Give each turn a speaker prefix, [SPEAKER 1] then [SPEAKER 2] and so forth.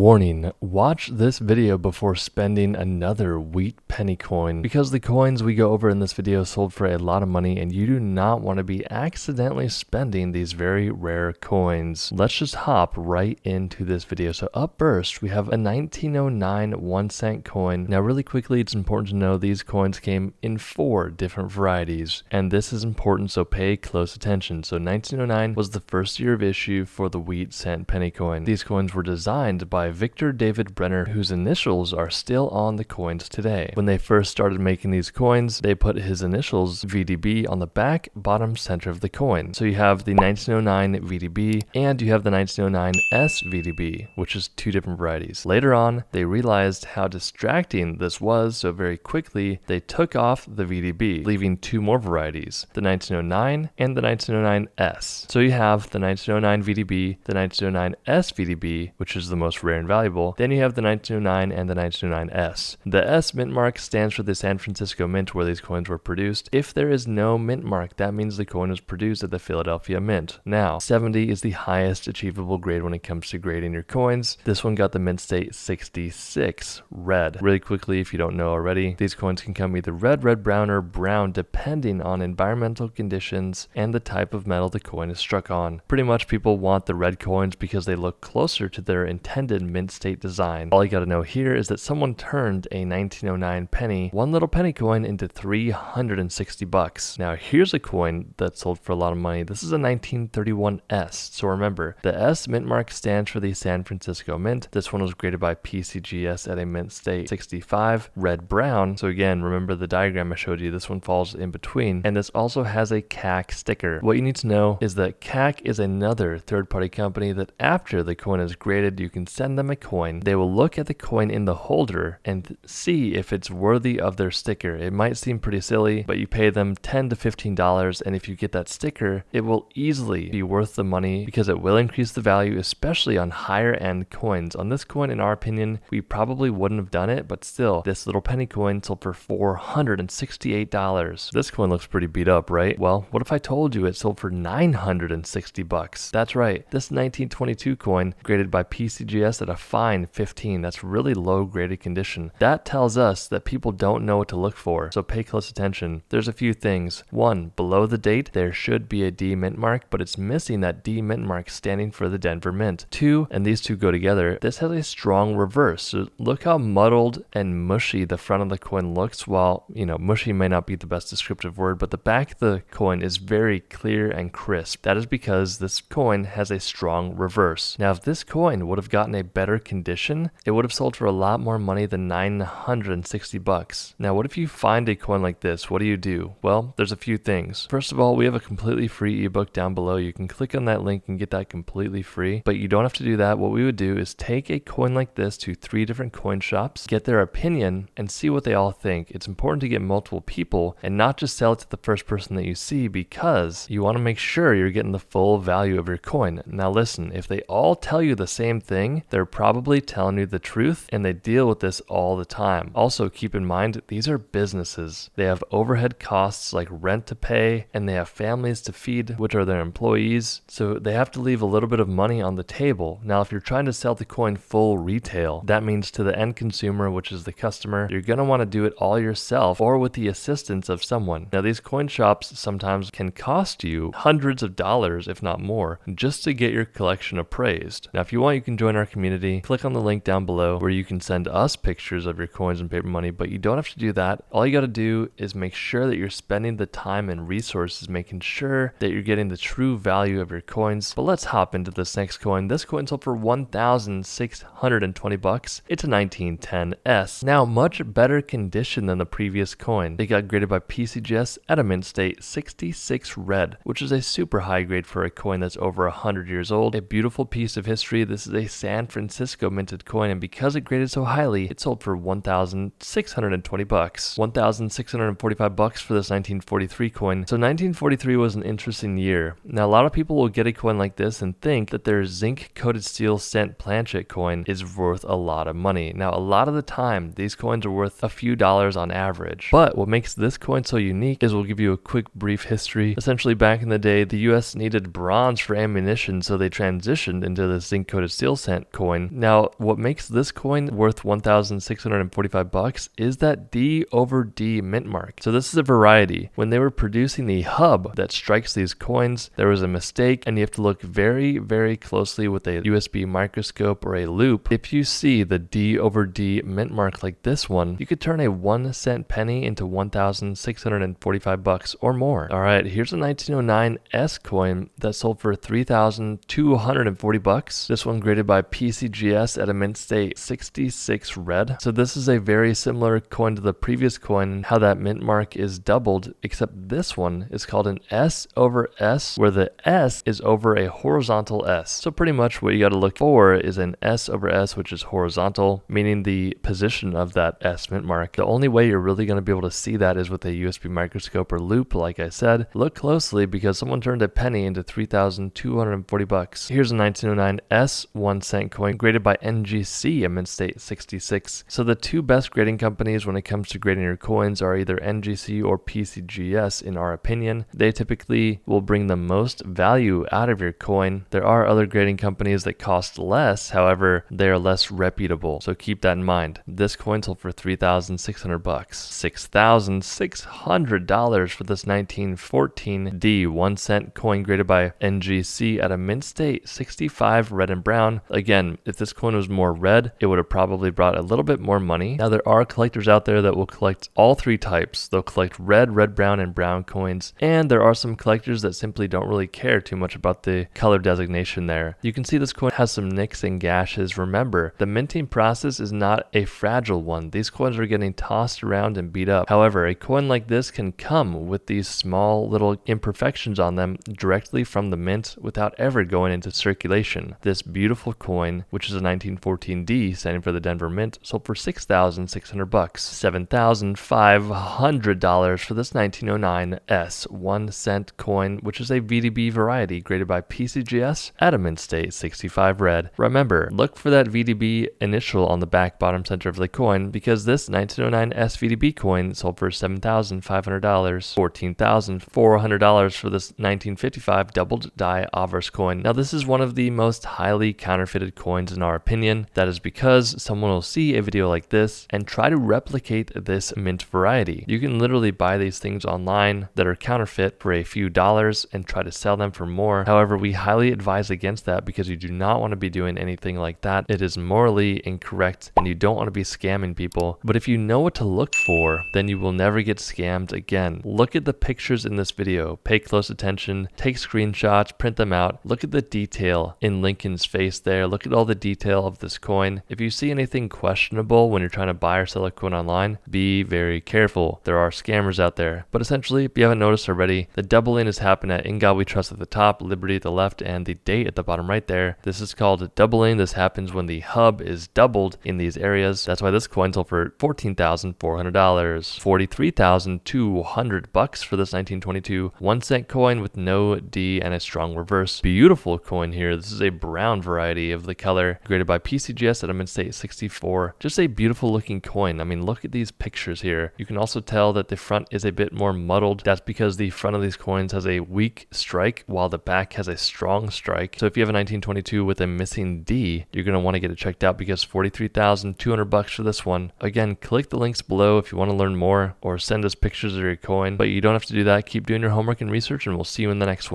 [SPEAKER 1] Warning, watch this video before spending another wheat penny coin because the coins we go over in this video sold for a lot of money and you do not want to be accidentally spending these very rare coins. Let's just hop right into this video. So up first, we have a 1909 1 cent coin. Now really quickly, it's important to know these coins came in 4 different varieties and this is important, so pay close attention. So 1909 was the first year of issue for the wheat cent penny coin. These coins were designed by Victor David Brenner, whose initials are still on the coins today. When they first started making these coins, they put his initials VDB on the back bottom center of the coin. So you have the 1909 VDB and you have the 1909 SVDB, which is 2 different varieties. Later on, they realized how distracting this was, so very quickly they took off the VDB, leaving 2 more varieties, the 1909 and the 1909S. So you have the 1909 VDB, the 1909 SVDB, which is the most rare and valuable. Then you have the 1909 and the 1909S. The S mint mark stands for the San Francisco Mint, where these coins were produced. If there is no mint mark, that means the coin was produced at the Philadelphia Mint. Now, 70 is the highest achievable grade when it comes to grading your coins. This one got the mint state 66, red. Really quickly, if you don't know already, these coins can come either red, brown, or brown depending on environmental conditions and the type of metal the coin is struck on. Pretty much people want the red coins because they look closer to their intended mint state design. All you gotta know here is that someone turned a 1909 penny, one little penny coin, into 360 bucks. Now here's a coin that sold for a lot of money. This is a 1931 S. So remember, the S mint mark stands for the San Francisco Mint. This one was graded by PCGS at a mint state 65, red brown. So again, remember the diagram I showed you, this one falls in between. And this also has a CAC sticker. What you need to know is that CAC is another third-party company that after the coin is graded, you can send them a coin. They will look at the coin in the holder and see if it's worthy of their sticker. It might seem pretty silly, but you pay them $10 to $15, and if you get that sticker, it will easily be worth the money because it will increase the value, especially on higher end coins. On this coin, in our opinion, we probably wouldn't have done it, but still, this little penny coin sold for $468. This coin looks pretty beat up, right? Well, what if I told you it sold for 960 bucks? That's right, this 1922 coin graded by PCGS at a fine 15. That's really low graded condition. That tells us that people don't know what to look for, so pay close attention. There's a few things. 1, below the date, there should be a D mint mark, but it's missing that D mint mark standing for the Denver Mint. 2, and these two go together, this has a strong reverse. So look how muddled and mushy the front of the coin looks. While, mushy may not be the best descriptive word, but the back of the coin is very clear and crisp. That is because this coin has a strong reverse. Now, if this coin would have gotten a better condition, it would have sold for a lot more money than 960 bucks. Now, what if you find a coin like this? What do? Well, there's a few things. First of all, we have a completely free ebook down below. You can click on that link and get that completely free, but you don't have to do that. What we would do is take a coin like this to 3 different coin shops, get their opinion, and see what they all think. It's important to get multiple people and not just sell it to the first person that you see, because you want to make sure you're getting the full value of your coin. Now listen, if they all tell you the same thing, they're probably telling you the truth, and they deal with this all the time. Also, keep in mind, these are businesses. They have overhead costs like rent to pay, and they have families to feed, which are their employees, so they have to leave a little bit of money on the table. Now, if you're trying to sell the coin full retail, that means to the end consumer, which is the customer, you're going to want to do it all yourself or with the assistance of someone. Now, these coin shops sometimes can cost you hundreds of dollars, if not more, just to get your collection appraised. Now, if you want, you can join our community. Click on the link down below where you can send us pictures of your coins and paper money, but you don't have to do that. All you got to do is make sure that you're spending the time and resources making sure that you're getting the true value of your coins. But let's hop into this next coin. This coin sold for 1,620 bucks. It's a 1910 S. Now, much better condition than the previous coin. They got graded by PCGS at a mint state 66 red, which is a super high grade for a coin that's over 100 years old. A beautiful piece of history. This is a San Francisco minted coin, and because it graded so highly, it sold for 1,620 bucks. 1,645 bucks for this 1943 coin. So 1943 was an interesting year. Now, a lot of people will get a coin like this and think that their zinc coated steel cent planchet coin is worth a lot of money. Now, a lot of the time, these coins are worth a few dollars on average. But what makes this coin so unique is we'll give you a quick brief history. Essentially, back in the day, the US needed bronze for ammunition, so they transitioned into the zinc coated steel cent coin coin. Now, what makes this coin worth 1,645 bucks is that D over D mint mark. So this is a variety. When they were producing the hub that strikes these coins, there was a mistake, and you have to look very, very closely with a USB microscope or a loupe. If you see the D over D mint mark like this one, you could turn a 1 cent penny into 1,645 bucks or more. All right, here's a 1909 S coin that sold for 3,240 bucks. This one graded by PCGS at a mint state 66 red. So this is a very similar coin to the previous coin, how that mint mark is doubled, except this one is called an S over S, where the S is over a horizontal S. So pretty much what you got to look for is an S over S, which is horizontal, meaning the position of that S mint mark. The only way you're really going to be able to see that is with a USB microscope or loupe. Like I said, look closely because someone turned a penny into 3,240 bucks. Here's a 1909 S 1 cent coin graded by NGC, a mint state 66. So the two best grading companies when it comes to grading your coins are either NGC or PCGS in our opinion. They typically will bring the most value out of your coin. There are other grading companies that cost less, however, they are less reputable. So keep that in mind. This coin sold for 3,600 bucks. $6,600 for this 1914 D 1 cent coin graded by NGC at a mint state 65 red and brown. Again, if this coin was more red, it would have probably brought a little bit more money. Now there are collectors out there that will collect all three types. They'll collect red, brown, and brown coins. And there are some collectors that simply don't really care too much about the color designation there. You can see this coin has some nicks and gashes. Remember, the minting process is not a fragile one. These coins are getting tossed around and beat up. However, a coin like this can come with these small little imperfections on them directly from the mint without ever going into circulation. This beautiful coin, which is a 1914 D standing for the Denver Mint, sold for 6,600 bucks. $7,500 for this 1909 S 1 cent coin, which is a VDB variety graded by PCGS at a mint state 65 red. Remember, look for that VDB initial on the back bottom center of the coin because this 1909 S VDB coin sold for $7,500. $14,400 for this 1955 doubled die Avars coin. Now this is one of the most highly counterfeited coins in our opinion. That is because someone will see a video like this and try to replicate this mint variety. You can literally buy these things online that are counterfeit for a few dollars and try to sell them for more. However, we highly advise against that because you do not want to be doing anything like that. It is morally incorrect and you don't want to be scamming people. But if you know what to look for, then you will never get scammed again. Look at the pictures in this video, pay close attention, take screenshots, print them out, look at the detail in Lincoln's face there, look at all the detail of this coin. If you see anything questionable when you're trying to buy or sell a coin online, be very careful. There are scammers out there. But essentially, if you haven't noticed already, the doubling has happened at In God We Trust at the top, Liberty at the left, and the date at the bottom right there. This is called doubling. This happens when the hub is doubled in these areas. That's why this coin sold for $14,400. $43,200 bucks for this 1922 1 cent coin with no D and a strong reverse. Beautiful coin here. This is a brown variety of the color, graded by PCGS at a mint state 64. Just a beautiful looking coin. I mean, look at these pictures here. You can also tell that the front is a bit more muddled. That's because the front of these coins has a weak strike while the back has a strong strike. So if you have a 1922 with a missing D, you're going to want to get it checked out because $43,200 bucks for this one. Again, click the links below if you want to learn more or send us pictures of your coin, but you don't have to do that. Keep doing your homework and research and we'll see you in the next one.